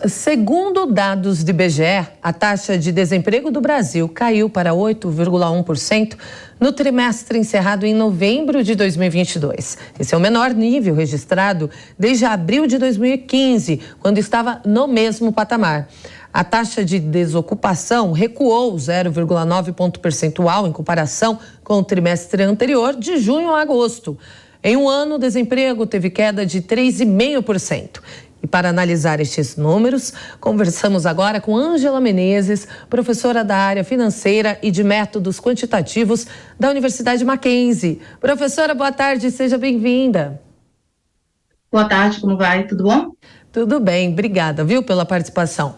Segundo dados do IBGE, a taxa de desemprego do Brasil caiu para 8,1% no trimestre encerrado em novembro de 2022. Esse é o menor nível registrado desde abril de 2015, quando estava no mesmo patamar. A taxa de desocupação recuou 0,9 ponto percentual em comparação com o trimestre anterior, de junho a agosto. Em um ano, o desemprego teve queda de 3,5%. E para analisar estes números, conversamos agora com Ângela Menezes, professora da área financeira e de métodos quantitativos da Universidade Mackenzie. Professora, boa tarde, seja bem-vinda. Boa tarde, como vai? Tudo bom? Tudo bem, obrigada, viu, pela participação.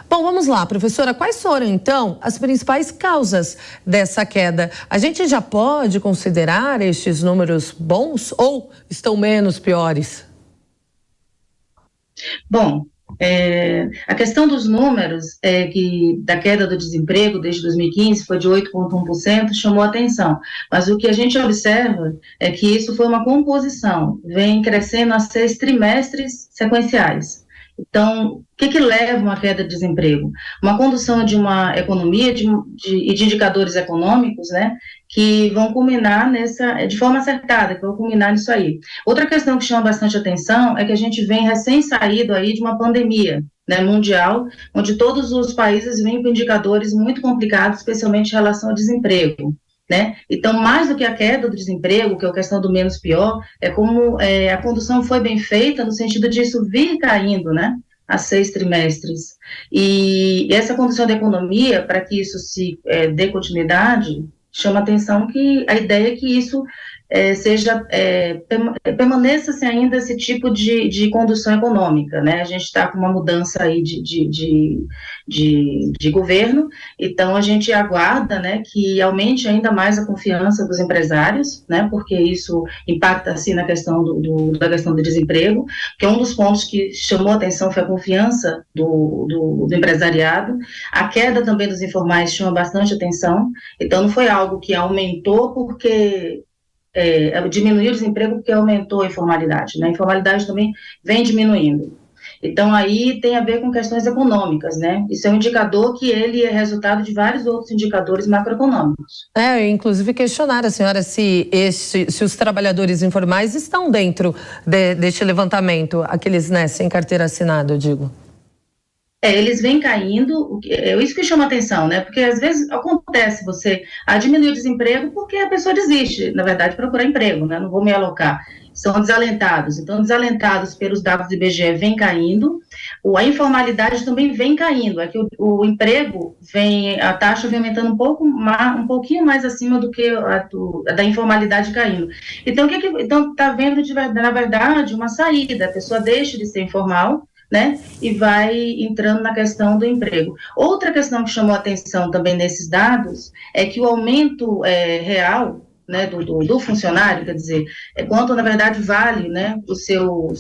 Bom, vamos lá, professora, quais foram, então, as principais causas dessa queda? A gente já pode considerar estes números bons ou estão menos piores? Bom, a questão dos números da queda do desemprego desde 2015 foi de 8,1%, chamou a atenção, mas o que a gente observa é que isso foi uma composição, vem crescendo há 6 trimestres sequenciais. Então, o que leva a uma queda de desemprego? Uma condução de uma economia e de indicadores econômicos, né, que vão culminar de forma acertada, que vão culminar nisso aí. Outra questão que chama bastante atenção é que a gente vem recém-saído aí de uma pandemia, né, mundial, onde todos os países vêm com indicadores muito complicados, especialmente em relação ao desemprego. Né? Então, mais do que a queda do desemprego, que é a questão do menos pior, é como a condução foi bem feita no sentido de isso vir caindo, né, há 6 trimestres. E essa condução da economia, para que isso se dê continuidade, chama atenção que a ideia é que isso permaneça-se ainda esse tipo de condução econômica, né? A gente está com uma mudança aí de governo, então a gente aguarda, né, que aumente ainda mais a confiança dos empresários, né, porque isso impacta assim na questão da questão do desemprego, que é um dos pontos que chamou a atenção foi a confiança do empresariado. A queda também dos informais chama bastante atenção, então não foi algo que aumentou porque diminuiu o desemprego porque aumentou a informalidade, né? A informalidade também vem diminuindo. Então, aí tem a ver com questões econômicas, né? Isso é um indicador que ele é resultado de vários outros indicadores macroeconômicos. Inclusive questionar a senhora se os trabalhadores informais estão dentro deste levantamento, aqueles, né, sem carteira assinada, eu digo. Eles vêm caindo, isso que chama atenção, né? Porque às vezes acontece você diminuir o desemprego porque a pessoa desiste, na verdade, de procurar emprego, né? Não vou me alocar. São desalentados. Então, desalentados pelos dados do IBGE vem caindo, a informalidade também vem caindo. É que o emprego a taxa vem aumentando um pouquinho mais acima do que da informalidade caindo. Então, está vendo, na verdade, uma saída. A pessoa deixa de ser informal, né, e vai entrando na questão do emprego. Outra questão que chamou a atenção também nesses dados é que o aumento real, né, do funcionário, quer dizer, quanto na verdade vale, né, o seu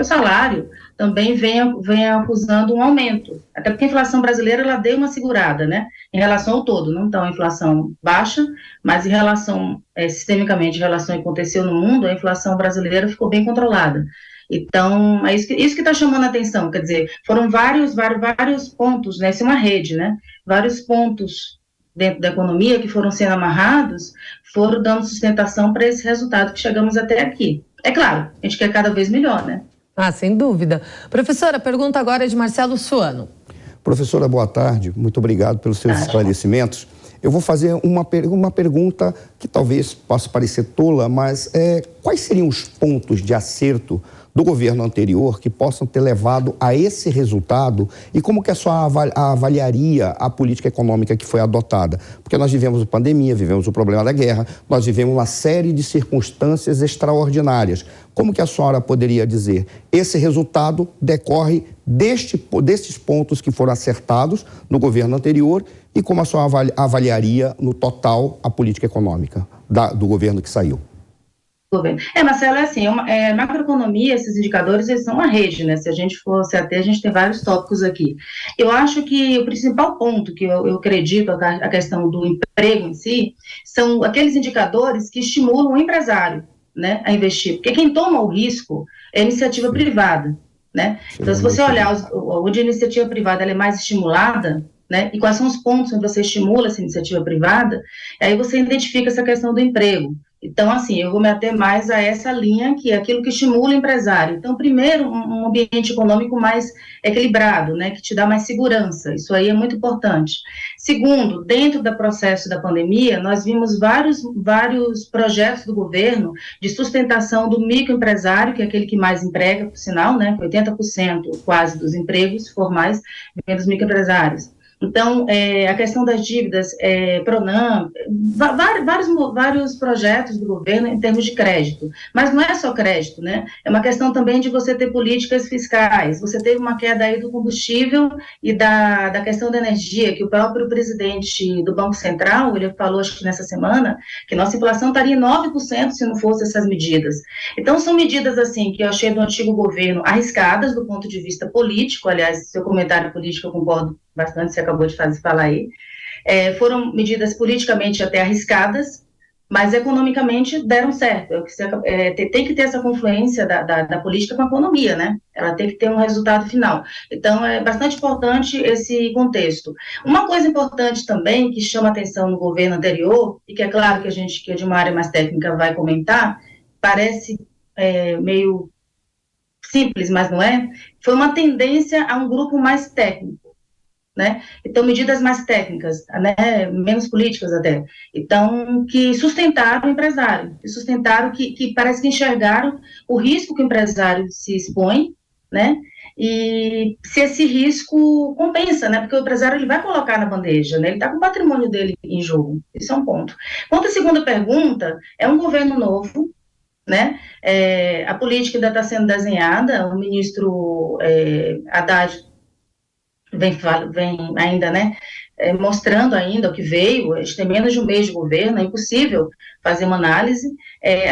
salário, também vem acusando um aumento. Até porque a inflação brasileira ela deu uma segurada, né, em relação ao todo, não está uma inflação baixa, mas em relação, sistemicamente, em relação ao que aconteceu no mundo, a inflação brasileira ficou bem controlada. Então, é isso que está chamando a atenção, quer dizer, foram vários pontos, né, isso é uma rede, né, vários pontos dentro da economia que foram sendo amarrados, foram dando sustentação para esse resultado que chegamos até aqui. É claro, a gente quer cada vez melhor, né? Sem dúvida. Professora, a pergunta agora é de Marcelo Suano. Professora, boa tarde, muito obrigado pelos seus esclarecimentos. Eu vou fazer uma pergunta que talvez possa parecer tola, mas quais seriam os pontos de acerto do governo anterior que possam ter levado a esse resultado e como que a senhora avaliaria a política econômica que foi adotada? Porque nós vivemos a pandemia, vivemos o problema da guerra, nós vivemos uma série de circunstâncias extraordinárias. Como que a senhora poderia dizer? Esse resultado decorre destes pontos que foram acertados no governo anterior e como a senhora avaliaria no total a política econômica do governo que saiu? Marcelo, assim, macroeconomia, esses indicadores, eles são uma rede, né? Se a gente fosse até, a gente tem vários tópicos aqui. Eu acho que o principal ponto que eu acredito, a questão do emprego em si, são aqueles indicadores que estimulam o empresário, né, a investir. Porque quem toma o risco é a iniciativa privada. né? Então, se você olhar onde a iniciativa privada ela é mais estimulada, né? E quais são os pontos onde você estimula essa iniciativa privada, aí você identifica essa questão do emprego. Então, assim, eu vou me ater mais a essa linha, que é aquilo que estimula o empresário. Então, primeiro, um ambiente econômico mais equilibrado, né, que te dá mais segurança. Isso aí é muito importante. Segundo, dentro do processo da pandemia, nós vimos vários projetos do governo de sustentação do microempresário, que é aquele que mais emprega, por sinal, né, 80% quase dos empregos formais vêm dos microempresários. Então, a questão das dívidas, Pronam, vários projetos do governo em termos de crédito, mas não é só crédito, né? É uma questão também de você ter políticas fiscais. Você teve uma queda aí do combustível e da questão da energia, que o próprio presidente do Banco Central, ele falou, acho que nessa semana, que nossa inflação estaria em 9% se não fossem essas medidas. Então, são medidas, assim, que eu achei do antigo governo arriscadas do ponto de vista político. Aliás, seu comentário político eu concordo bastante, você acabou de falar aí, foram medidas politicamente até arriscadas, mas economicamente deram certo. Tem que ter essa confluência da política com a economia, né? Ela tem que ter um resultado final. Então, é bastante importante esse contexto. Uma coisa importante também, que chama atenção no governo anterior, e que é claro que a gente, que é de uma área mais técnica, vai comentar, parece meio simples, mas não é, foi uma tendência a um grupo mais técnico, né? Então, medidas mais técnicas, né? Menos políticas até. Então, que sustentaram o empresário, que parece que enxergaram o risco que o empresário se expõe, né? E se esse risco compensa, né? Porque o empresário ele vai colocar na bandeja, né? Ele está com o patrimônio dele em jogo. Isso é um ponto. Quanto à segunda pergunta, é um governo novo, né? A política ainda está sendo desenhada. O ministro Haddad vem ainda, né, mostrando ainda o que veio. A gente tem menos de um mês de governo, é impossível fazer uma análise.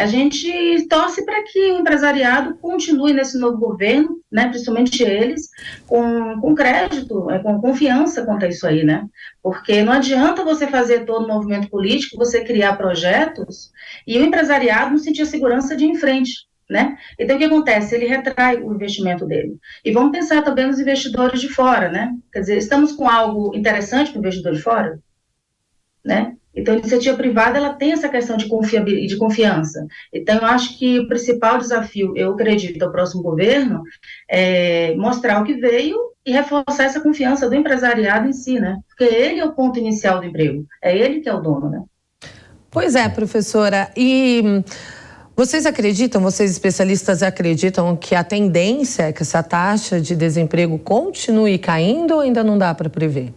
A gente torce para que o empresariado continue nesse novo governo, né, principalmente eles, com crédito, com confiança quanto a isso aí, né, porque não adianta você fazer todo o movimento político, você criar projetos e o empresariado não sentir a segurança de ir em frente, né? Então, o que acontece? Ele retrai o investimento dele. E vamos pensar também nos investidores de fora, né? Quer dizer, estamos com algo interessante para o investidor de fora, né? Então, a iniciativa privada, ela tem essa questão de confiança. Então, eu acho que o principal desafio, eu acredito, ao próximo governo, é mostrar o que veio e reforçar essa confiança do empresariado em si, né? Porque ele é o ponto inicial do emprego. É ele que é o dono, né? Pois é, professora. Vocês especialistas acreditam que a tendência é que essa taxa de desemprego continue caindo ou ainda não dá para prever?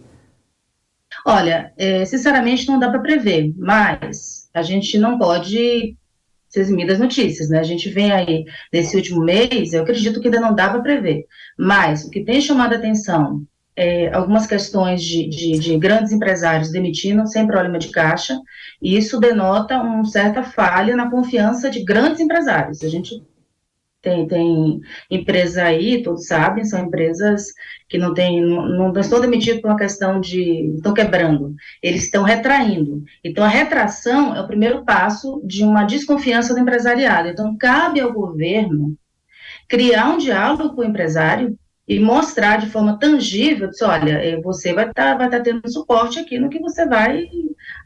Olha, sinceramente não dá para prever, mas a gente não pode se eximir das notícias, né? A gente vem aí, nesse último mês, eu acredito que ainda não dá para prever, mas o que tem chamado a atenção algumas questões de grandes empresários demitindo sem problema de caixa, e isso denota uma certa falha na confiança de grandes empresários. A gente tem empresas aí, todos sabem, são empresas que não estão demitidas por uma questão estão quebrando, eles estão retraindo. Então, a retração é o primeiro passo de uma desconfiança do empresariado. Então, cabe ao governo criar um diálogo com o empresário e mostrar de forma tangível, olha, você vai estar tendo suporte aqui no que você vai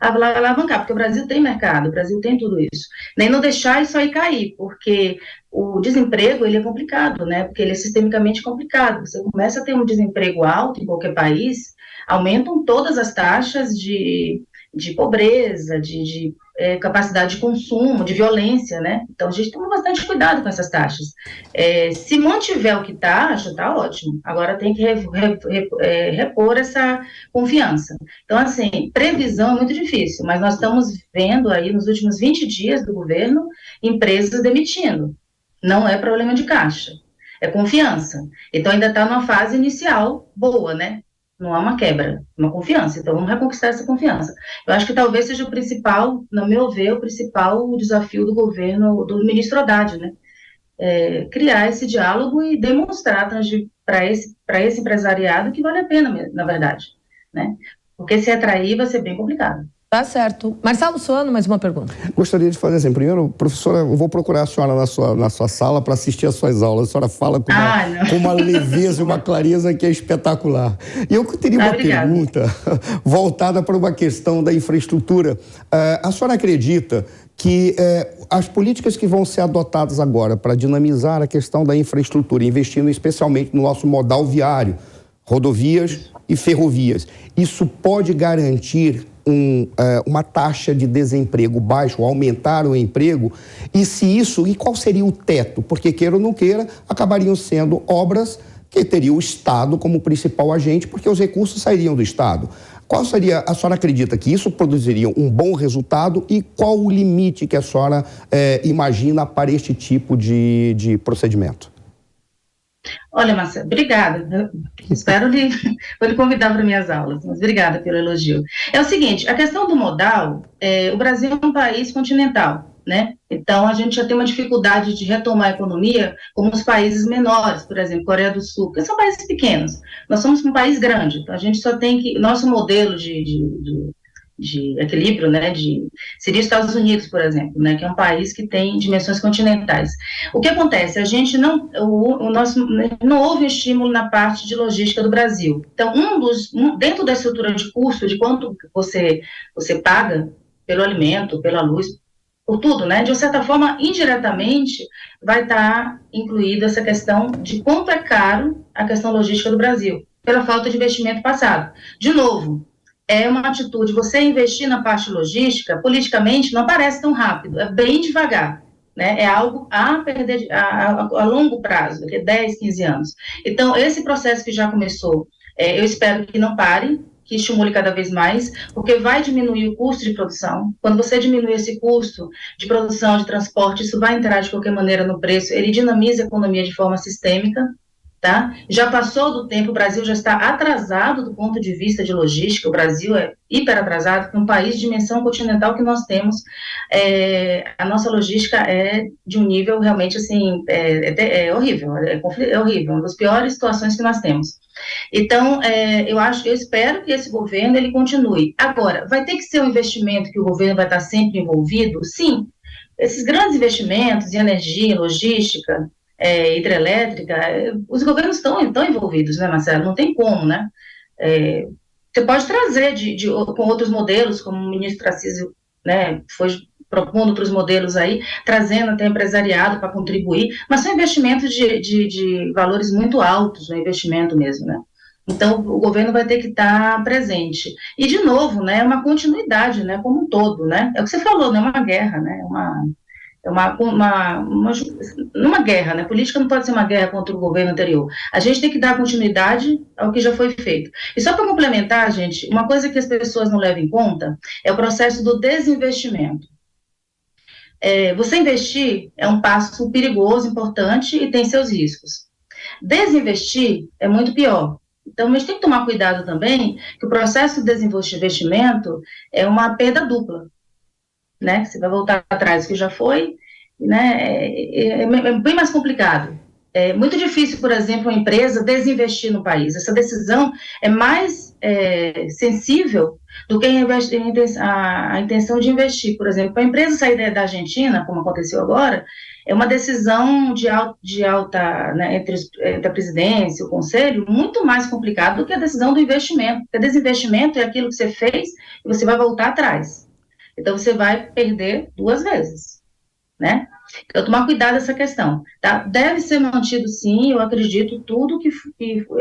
alavancar, porque o Brasil tem mercado, o Brasil tem tudo isso. Nem não deixar isso aí cair, porque o desemprego, ele é complicado, né, porque ele é sistemicamente complicado. Você começa a ter um desemprego alto em qualquer país, aumentam todas as taxas de pobreza, de capacidade de consumo, de violência, né? Então, a gente toma bastante cuidado com essas taxas. Se mantiver o que está, já está ótimo. Agora tem que repor essa confiança. Então, assim, previsão é muito difícil, mas nós estamos vendo aí, nos últimos 20 dias do governo, empresas demitindo. Não é problema de caixa, é confiança. Então, ainda está numa fase inicial boa, né? Não há uma quebra, uma confiança. Então, vamos reconquistar essa confiança. Eu acho que talvez seja o principal, no meu ver, o principal desafio do governo, do ministro Haddad, né? Criar esse diálogo e demonstrar para esse empresariado que vale a pena, na verdade, né? Porque se atrair vai ser bem complicado. Tá certo. Marcelo Suano, mais uma pergunta. Gostaria de fazer assim, primeiro, professora, eu vou procurar a senhora na sua sala para assistir às suas aulas. A senhora fala com uma leveza e uma clareza que é espetacular. E eu teria uma pergunta voltada para uma questão da infraestrutura. A senhora acredita que as políticas que vão ser adotadas agora para dinamizar a questão da infraestrutura, investindo especialmente no nosso modal viário, rodovias e ferrovias, isso pode garantir uma taxa de desemprego baixo, aumentar o emprego? E qual seria o teto? Porque, queira ou não queira, acabariam sendo obras que teria o Estado como principal agente, porque os recursos sairiam do Estado. A senhora acredita que isso produziria um bom resultado e qual o limite que a senhora imagina para este tipo de procedimento? Olha, Marcelo, obrigada. Espero lhe convidar para minhas aulas, mas obrigada pelo elogio. É o seguinte, a questão do modal, o Brasil é um país continental, né? Então, a gente já tem uma dificuldade de retomar a economia como os países menores, por exemplo, Coreia do Sul, que são países pequenos. Nós somos um país grande, então a gente só tem que... Nosso modelo de equilíbrio, né, seria os Estados Unidos, por exemplo, né, que é um país que tem dimensões continentais. O que acontece? A gente não houve estímulo na parte de logística do Brasil. Então, dentro da estrutura de custo, de quanto você paga pelo alimento, pela luz, por tudo, né, de uma certa forma, indiretamente, vai estar incluída essa questão de quanto é caro a questão logística do Brasil, pela falta de investimento passado. De novo, é uma atitude, você investir na parte logística, politicamente, não parece tão rápido, é bem devagar, né? É algo a perder a longo prazo, daqui a 10, 15 anos. Então, esse processo que já começou, eu espero que não pare, que estimule cada vez mais, porque vai diminuir o custo de produção. Quando você diminui esse custo de produção, de transporte, isso vai entrar de qualquer maneira no preço, ele dinamiza a economia de forma sistêmica. Tá? Já passou do tempo, o Brasil já está atrasado do ponto de vista de logística, o Brasil é hiper atrasado, porque um país de dimensão continental que nós temos, a nossa logística é de um nível realmente assim, horrível, é horrível, uma das piores situações que nós temos. Então, eu espero que esse governo ele continue. Agora, vai ter que ser um investimento que o governo vai estar sempre envolvido? Sim, esses grandes investimentos em energia, logística, hidrelétrica, os governos estão envolvidos, né, Marcelo? Não tem como, né? Você pode trazer com outros modelos, como o ministro Tarcísio, né, foi propondo outros modelos aí, trazendo até empresariado para contribuir, mas são investimentos de valores muito altos, o investimento mesmo, né? Então, o governo vai ter que estar presente. E, de novo, né, é uma continuidade, né, como um todo, né? É o que você falou, não é uma guerra, né? Numa guerra, né? Política não pode ser uma guerra contra o governo anterior. A gente tem que dar continuidade ao que já foi feito. E só para complementar, gente, uma coisa que as pessoas não levam em conta é o processo do desinvestimento. Você investir é um passo perigoso, importante e tem seus riscos. Desinvestir é muito pior. Então, a gente tem que tomar cuidado também que o processo de desinvestimento é uma perda dupla. Né? Você vai voltar atrás do que já foi, né? É bem mais complicado. É muito difícil, por exemplo, uma empresa desinvestir no país. Essa decisão é mais sensível do que a intenção de investir. Por exemplo, para a empresa sair da Argentina, como aconteceu agora, é uma decisão de alta, né, entre a presidência e o conselho, muito mais complicado do que a decisão do investimento. Porque desinvestimento é aquilo que você fez e você vai voltar atrás. Então, você vai perder 2 vezes, né? Então, tomar cuidado dessa questão, tá? Deve ser mantido, sim, eu acredito, tudo que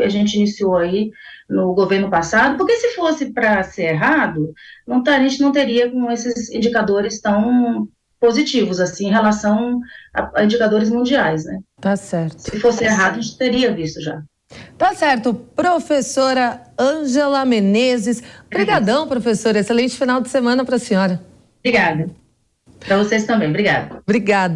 a gente iniciou aí no governo passado, porque se fosse para ser errado, a gente não teria com esses indicadores tão positivos, assim, em relação a indicadores mundiais, né? Tá certo. Se fosse errado, a gente teria visto já. Tá certo. Professora Ângela Menezes. Obrigadão, professora. Excelente final de semana para a senhora. Obrigada. Para vocês também. Obrigada. Obrigada.